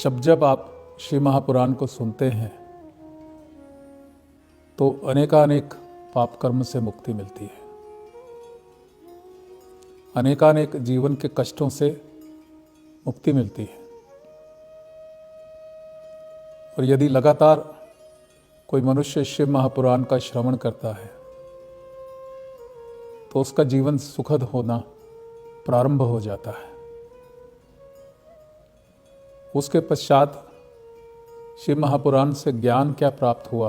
जब आप श्री महापुराण को सुनते हैं तो अनेकानेक पाप कर्म से मुक्ति मिलती है, अनेकानेक जीवन के कष्टों से मुक्ति मिलती है। और यदि लगातार कोई मनुष्य शिव महापुराण का श्रवण करता है तो उसका जीवन सुखद होना प्रारंभ हो जाता है। उसके पश्चात शिव महापुराण से ज्ञान क्या प्राप्त हुआ,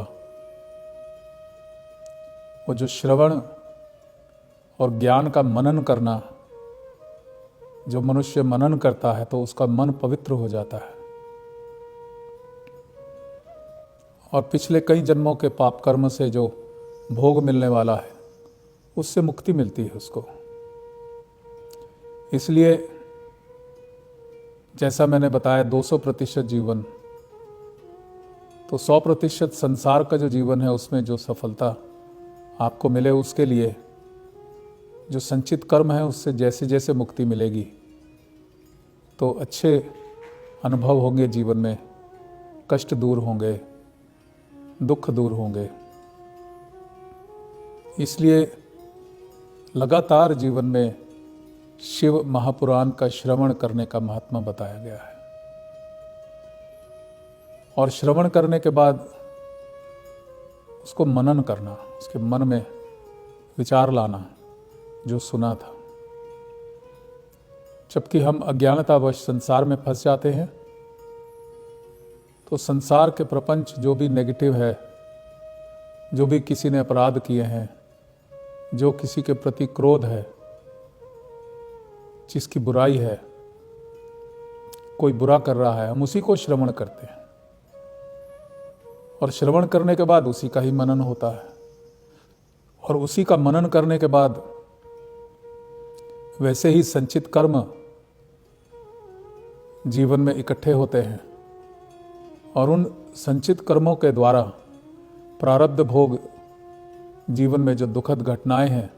वो जो श्रवण और ज्ञान का मनन करना, जो मनुष्य मनन करता है तो उसका मन पवित्र हो जाता है और पिछले कई जन्मों के पाप कर्म से जो भोग मिलने वाला है उससे मुक्ति मिलती है उसको। इसलिए जैसा मैंने बताया 200% जीवन, तो 100% संसार का जो जीवन है उसमें जो सफलता आपको मिले, उसके लिए जो संचित कर्म है उससे जैसे जैसे मुक्ति मिलेगी तो अच्छे अनुभव होंगे जीवन में, कष्ट दूर होंगे, दुख दूर होंगे। इसलिए लगातार जीवन में शिव महापुराण का श्रवण करने का महात्मा बताया गया है। और श्रवण करने के बाद उसको मनन करना, उसके मन में विचार लाना जो सुना था। जबकि हम अज्ञानतावश संसार में फंस जाते हैं तो संसार के प्रपंच जो भी नेगेटिव है, जो भी किसी ने अपराध किए हैं, जो किसी के प्रति क्रोध है, जिसकी बुराई है, कोई बुरा कर रहा है, हम उसी को श्रवण करते हैं और श्रवण करने के बाद उसी का ही मनन होता है। और उसी का मनन करने के बाद वैसे ही संचित कर्म जीवन में इकट्ठे होते हैं और उन संचित कर्मों के द्वारा प्रारब्ध भोग, जीवन में जो दुखद घटनाएं हैं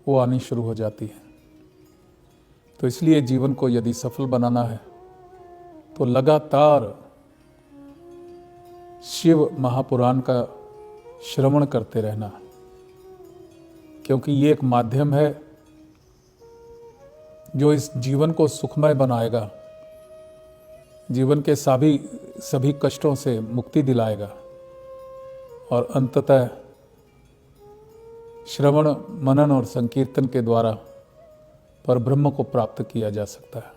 वो आनी शुरू हो जाती हैं। तो इसलिए जीवन को यदि सफल बनाना है तो लगातार शिव महापुराण का श्रवण करते रहना, क्योंकि ये एक माध्यम है जो इस जीवन को सुखमय बनाएगा, जीवन के सभी कष्टों से मुक्ति दिलाएगा और अंततः श्रवण, मनन और संकीर्तन के द्वारा परब्रह्म को प्राप्त किया जा सकता है।